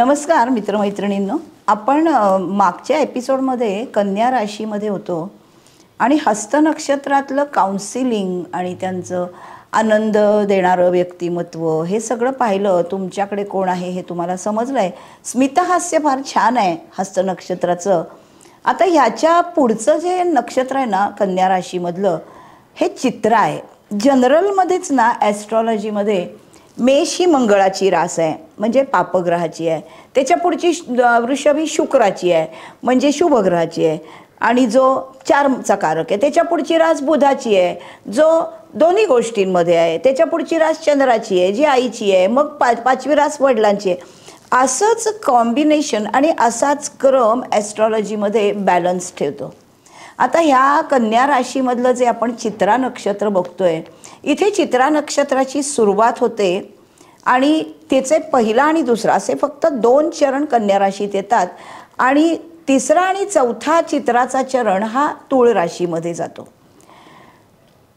नमस्कार मित्रमैत्रिणींनो, आपण मागच्या एपिसोडमध्ये कन्या राशीमध्ये होतो आणि हस्त नक्षत्रातलं काउन्सिलिंग आणि त्यांचं आनंद देणारं व्यक्तिमत्व हे सगळं पाहिलं. तुमच्याकडे कोण आहे हे तुम्हाला समजलं आहे. स्मितहास्य फार छान आहे हस्त नक्षत्राचं. आता ह्याच्या पुढचं जे नक्षत्र आहे ना कन्या राशीमधलं, हे चित्र आहे. जनरलमध्येच ना ॲस्ट्रॉलॉजीमध्ये मेष ही मंगळाची रास आहे, म्हणजे पापग्रहाची आहे. त्याच्या पुढची वृषभ ही शुक्राची आहे, म्हणजे शुभग्रहाची आहे. आणि जो 4चा कारक आहे त्याच्या पुढची रास बुधाची आहे, जो दोन्ही गोष्टींमध्ये आहे. त्याच्या पुढची रास चंद्राची आहे, जी आईची आहे. मग 5वी रास वडिलांची आहे. असंच कॉम्बिनेशन आणि असाच क्रम ॲस्ट्रॉलॉजीमध्ये बॅलन्स ठेवतो. आता ह्या कन्या राशीमधलं जे आपण चित्रा नक्षत्र बघतोय, इथे चित्रा नक्षत्राची सुरुवात होते आणि त्याचे पहिला आणि दुसरा असे फक्त 2 चरण कन्या राशीत येतात आणि तिसरा आणि चौथा चित्राचा चरण हा तूळ राशीमध्ये जातो.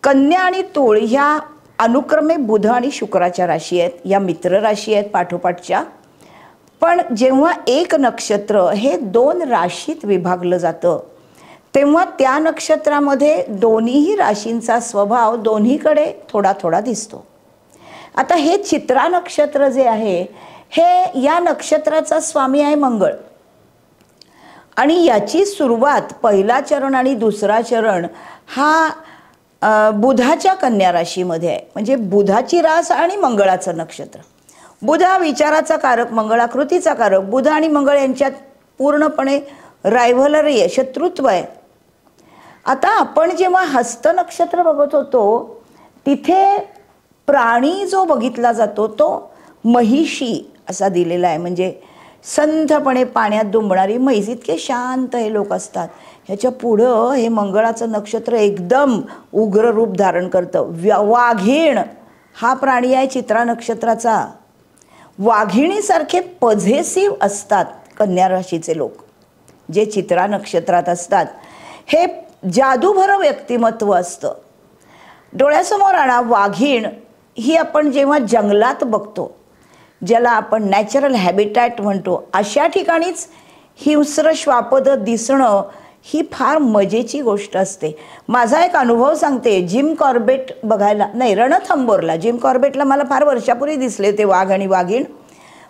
कन्या आणि तूळ ह्या अनुक्रमे बुध आणि शुक्राच्या राशी आहेत, या मित्र राशी आहेत पाठोपाठच्या. पण जेव्हा एक नक्षत्र हे 2 राशीत विभागलं जातं तेव्हा त्या नक्षत्रामध्ये दोन्हीही राशींचा स्वभाव दोन्हीकडे थोडा थोडा दिसतो. आता हे चित्रा नक्षत्र जे आहे हे या नक्षत्राचा स्वामी आहे मंगळ आणि याची सुरुवात पहिला चरण आणि दुसरा चरण हा बुधाच्या कन्या राशीमध्ये आहे. म्हणजे बुधाची रास आणि मंगळाचं नक्षत्र. बुध हा विचाराचा कारक, मंगळ कृतीचा कारक. बुध आणि मंगळ यांच्यात पूर्णपणे रायव्हलरी आहे, शत्रुत्व आहे. आता आपण जेव्हा हस्त नक्षत्र बघत होतो तिथे प्राणी जो बघितला जातो तो महिषी असा दिलेला आहे, म्हणजे संथपणे पाण्यात दुंबणारी म्हैस. इतके शांत हे लोक असतात. ह्याच्या पुढं हे मंगळाचं नक्षत्र एकदम उग्र रूप धारण करतं. वाघीण हा प्राणी आहे चित्रा नक्षत्राचा. वाघिणीसारखे पॉझेसिव्ह असतात कन्या राशीचे लोक जे चित्रा नक्षत्रात असतात. हे जादूभरं व्यक्तिमत्व असतं. डोळ्यासमोर आणा, वाघीण ही आपण जेव्हा जंगलात बघतो, ज्याला आपण नॅचरल हॅबिटॅट म्हणतो, अशा ठिकाणीच हिंस्र श्वापदं दिसणं ही फार मजेची गोष्ट असते. माझा एक अनुभव सांगते. जिम कॉर्बेट बघायला, नाही रणथंबोरला, जिम कॉर्बेटला मला फार वर्षापूर्वी दिसले होते वाघ आणि वाघीण.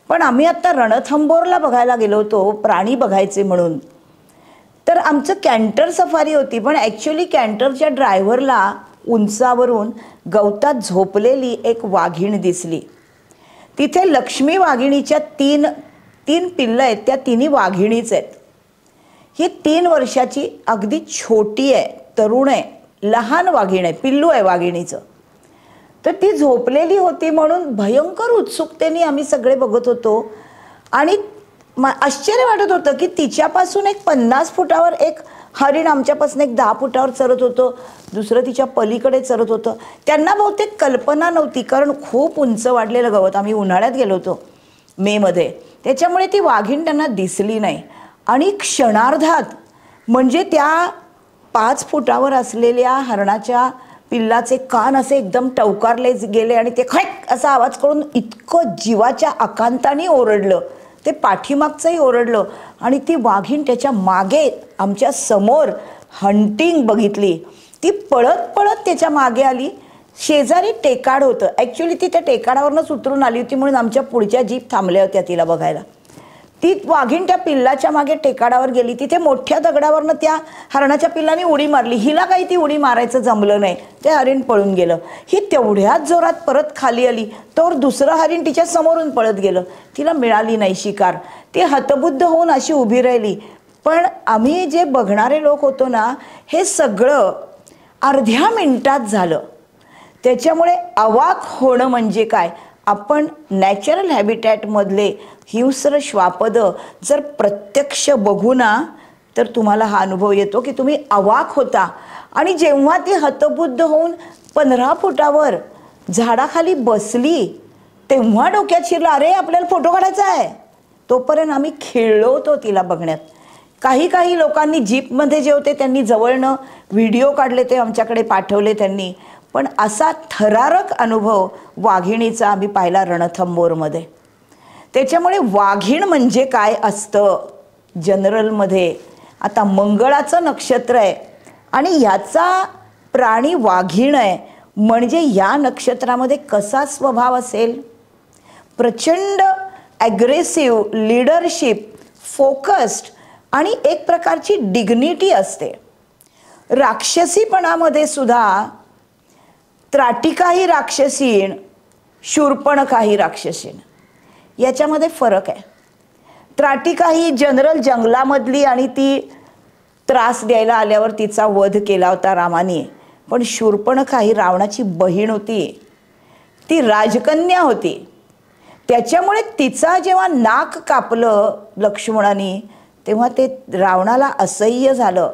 पण आम्ही आत्ता रणथंबोरला बघायला गेलो होतो प्राणी बघायचे म्हणून. तर आमचं कॅन्टर सफारी होती, पण ॲक्च्युली कॅन्टरच्या ड्रायव्हरला उंचावरून गवतात झोपलेली एक वाघीण दिसली. तिथे लक्ष्मी वाघिणीच्या 3 पिल्लं आहेत, त्या तिन्ही वाघिणीच आहेत. ही 3 वर्षाची अगदी छोटी आहे, तरुण आहे, लहान वाघीण आहे, पिल्लू आहे वाघिणीचं. तर ती झोपलेली होती म्हणून भयंकर उत्सुकतेने आम्ही सगळे बघत होतो आणि आश्चर्य वाटत होतं की तिच्यापासून एक 50 फुटावर एक हरिण आमच्यापासून एक 10 फुटावर चरत होतं, दुसरं तिच्या पलीकडे चरत होतं. त्यांना बहुतेक कल्पना नव्हती, कारण खूप उंच वाढलेलं गवत. आम्ही उन्हाळ्यात गेलो होतो मेमध्ये, त्याच्यामुळे ती वाघीण त्यांना दिसली नाही. आणि क्षणार्धात म्हणजे त्या 5 फुटावर असलेल्या हरणाच्या पिल्लाचे कान असे एकदम टवकारले गेले आणि ते खॅक असा आवाज करून इतकं जीवाच्या आकांताने ओरडलं, ते पाठीमागचंही ओरडलं. आणि ती वाघीण त्याच्या मागे आमच्या समोर हंटिंग बघितली. ती पळत पळत त्याच्या मागे आली. शेजारी टेकाड होतं, ॲक्च्युली ती त्या टेकाडावरनंच उतरून आली होती म्हणून आमच्या पुढच्या जीप थांबल्या होत्या तिला बघायला. ती वाघीण त्या पिल्लाच्या मागे टेकाडावर गेली. तिथे मोठ्या दगडावरनं त्या हरणाच्या पिल्लाने उडी मारली. हिला काही ती उडी मारायचं जमलं नाही, ते हरिण पळून गेलं. ही तेवढ्याच जोरात परत खाली आली तर दुसरं हरिण तिच्या समोरून पळत गेलं. तिला मिळाली नाही शिकार. ती हतबुद्ध होऊन अशी उभी राहिली. पण आम्ही जे बघणारे लोक होतो ना, हे सगळं अर्ध्या मिनिटात झालं. त्याच्यामुळे अवाक होणं म्हणजे काय, आपण नॅचरल हॅबिटॅटमधले हिंस्र श्वापदं जर प्रत्यक्ष बघू ना तर तुम्हाला हा अनुभव येतो की तुम्ही अवाक होता. आणि जेव्हा ती हतबुद्ध होऊन 15 फुटावर झाडाखाली बसली तेव्हा डोक्यात शिरलं, अरे आपल्याला फोटो काढायचा आहे. तोपर्यंत आम्ही खेळलो होतो तिला बघण्यात. काही लोकांनी जीपमध्ये जे होते त्यांनी जवळनं व्हिडिओ काढले, ते आमच्याकडे पाठवले त्यांनी. पण असा थरारक अनुभव वाघिणीचा आम्ही पाहिला रणथंबोरमध्ये. त्याच्यामुळे वाघीण म्हणजे काय असतं जनरलमध्ये. आता मंगळाचं नक्षत्र आहे आणि ह्याचा प्राणी वाघीण आहे, म्हणजे या नक्षत्रामध्ये कसा स्वभाव असेल? प्रचंड ॲग्रेसिव्ह, लीडरशिप, फोकस्ड आणि एक प्रकारची डिग्निटी असते. राक्षसीपणामध्ये सुद्धा त्राटिका ही राक्षसीण, शूर्पणखा ही राक्षसीण, याच्यामध्ये फरक आहे. त्राटिका ही जनरल जंगलामधली आणि ती त्रास द्यायला आल्यावर तिचा वध केला होता रामाने. पण शूर्पणखा ही रावणाची बहीण होती, ती राजकन्या होती. त्याच्यामुळे तिचा जेव्हा नाक कापलं लक्ष्मणाने तेव्हा ते रावणाला असह्य झालं.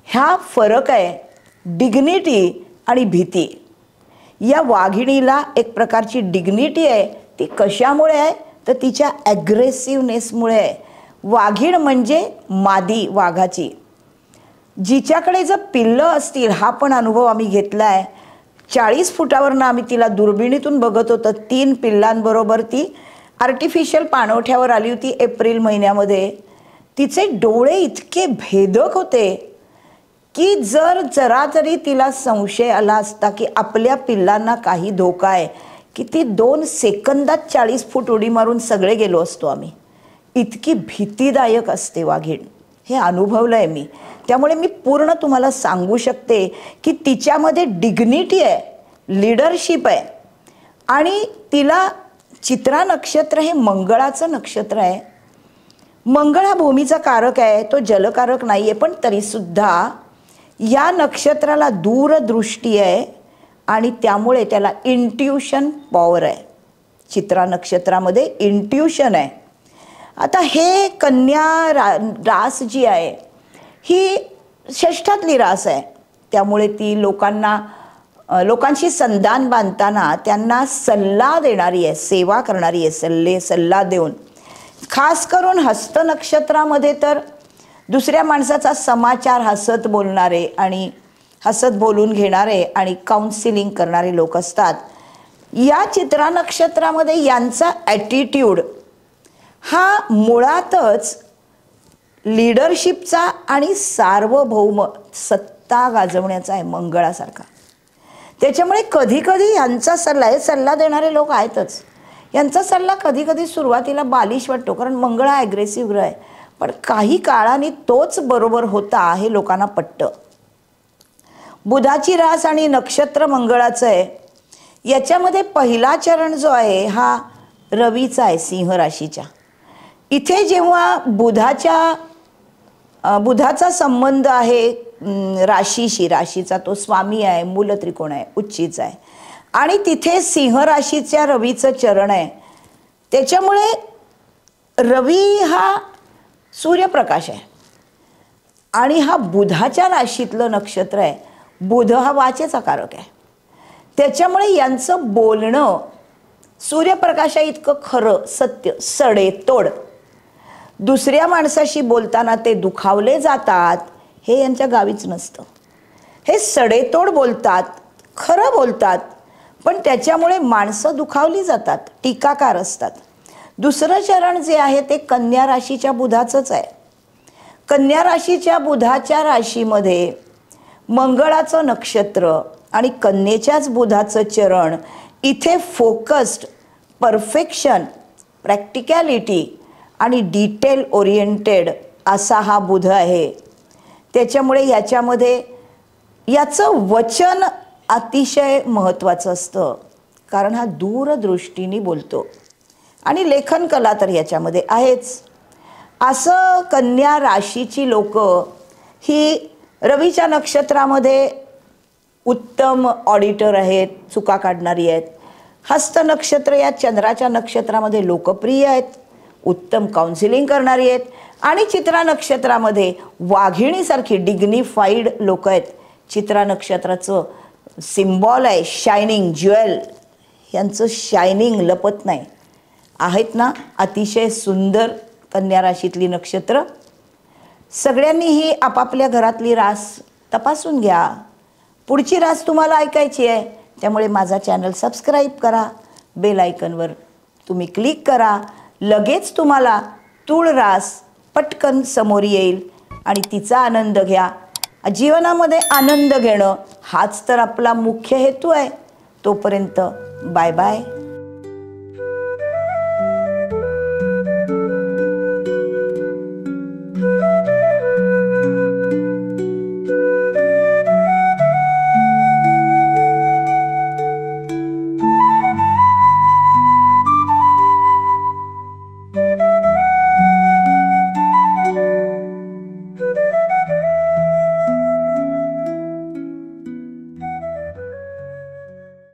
ह्या फरक आहे, डिग्निटी आणि भीती. या वाघिणीला एक प्रकारची डिग्निटी आहे. ती कशामुळे आहे तर तिच्या ॲग्रेसिव्हनेसमुळे आहे. वाघीण म्हणजे मादी वाघाची, जिच्याकडे जर पिल्लं असतील, हा पण अनुभव आम्ही घेतला आहे. 40 फुटावरनं आम्ही तिला दुर्बिणीतून बघत होतो. 3 पिल्लांबरोबर ती आर्टिफिशियल पाणवठ्यावर आली होती एप्रिल महिन्यामध्ये. तिचे डोळे इतके भेदक होते की जर जरा तरी तिला संशय आला असता की आपल्या पिल्लांना काही धोका आहे, की ती 2 सेकंदात 40 फूट उडी मारून सगळे गेलो असतो आम्ही. इतकी भीतीदायक असते वाघीण, हे अनुभवलं आहे मी. त्यामुळे मी पूर्ण तुम्हाला सांगू शकते की तिच्यामध्ये डिग्निटी आहे, लीडरशिप आहे. आणि तिला चित्रा नक्षत्र हे मंगळाचं नक्षत्र आहे. मंगळ हा भूमीचा कारक आहे, तो जलकारक नाही आहे, पण तरीसुद्धा या नक्षत्राला दूरदृष्टी आहे आणि त्यामुळे त्याला इंट्युशन पॉवर आहे. चित्रा नक्षत्रामध्ये इंट्युशन आहे. आता हे कन्या रास जी आहे ही षष्ठातली रास आहे. त्यामुळे ती लोकांशी संधान बांधताना त्यांना सल्ला देणारी आहे, सेवा करणारी आहे, सल्ला देऊन. खास करून हस्त नक्षत्रामध्ये तर दुसऱ्या माणसाचा समाचार हसत बोलणारे आणि हसत बोलून घेणारे आणि काउन्सिलिंग करणारे लोक असतात. या चित्रा नक्षत्रामध्ये यांचा ॲटिट्यूड हा मुळातच लीडरशिपचा आणि सार्वभौम सत्ता गाजवण्याचा आहे, मंगळासारखा. त्याच्यामुळे कधीकधी यांचा सल्ला, हे सल्ला देणारे लोक आहेतच, यांचा सल्ला कधीकधी सुरुवातीला बालिश वाटतो, कारण मंगळ हा ॲग्रेसिव्ह ग्रह आहे. पण काही काळाने तोच बरोबर होता हे लोकांना पटतं. बुधाची रास आणि नक्षत्र मंगळाचं आहे. याच्यामध्ये पहिला चरण जो आहे हा रवीचा आहे, सिंह राशीच्या. इथे जेव्हा बुधाचा संबंध आहे राशीशी, राशीचा तो स्वामी आहे, मूल त्रिकोण आहे, उच्चीचा आहे, आणि तिथे सिंह राशीच्या रवीचं चरण आहे. त्याच्यामुळे रवी हा सूर्यप्रकाश आहे आणि हा बुधाच्या राशीतलं नक्षत्र आहे. बुध हा वाचेचा कारक आहे. त्याच्यामुळे यांचं बोलणं सूर्यप्रकाशा इतकं खरं, सत्य, सडेतोड. दुसऱ्या माणसाशी बोलताना ते दुखावले जातात हे यांच्या गावीच नसतं. हे सडेतोड बोलतात, खरं बोलतात, पण त्याच्यामुळे माणसं दुखावली जातात, टीकाकार असतात. दुसरं चरण जे आहे ते कन्या राशीच्या बुधाचंच आहे. कन्या राशीच्या बुधाच्या राशीमध्ये मंगळाचं नक्षत्र आणि कन्येच्याच बुधाचं चरण. इथे फोकस्ड, परफेक्शन, प्रॅक्टिकॅलिटी आणि डिटेल ओरिएंटेड असा हा बुध आहे. त्याच्यामुळे याच्यामध्ये याचं वचन अतिशय महत्त्वाचं असतं, कारण हा दूरदृष्टीने बोलतो आणि लेखन कला तर याच्यामध्ये आहेच. असं कन्या राशीची लोक ही रवीच्या नक्षत्रामध्ये उत्तम ऑडिटर आहेत, चुका काढणारी आहेत. हस्त नक्षत्र या चंद्राच्या नक्षत्रामध्ये लोकप्रिय आहेत, उत्तम काउन्सिलिंग करणारी आहेत. आणि चित्रा नक्षत्रामध्ये वाघिणीसारखी डिग्निफाईड लोक आहेत. चित्रा नक्षत्राचं सिम्बॉल आहे शायनिंग ज्वेल, यांचं शायनिंग लपत नाही. आहेत ना अतिशय सुंदर कन्या राशीतली नक्षत्र. सगळ्यांनी ही आपापल्या घरातली रास तपासून घ्या. पुढची रास तुम्हाला ऐकायची आहे, त्यामुळे माझा चॅनल सबस्क्राईब करा, बेल आयकॉनवर तुम्ही क्लिक करा, लगेच तुम्हाला तूळ रास पटकन समोर येईल आणि तिचा आनंद घ्या. जीवनामध्ये आनंद घेणं हाच तर आपला मुख्य हेतू आहे. तोपर्यंत बाय बाय.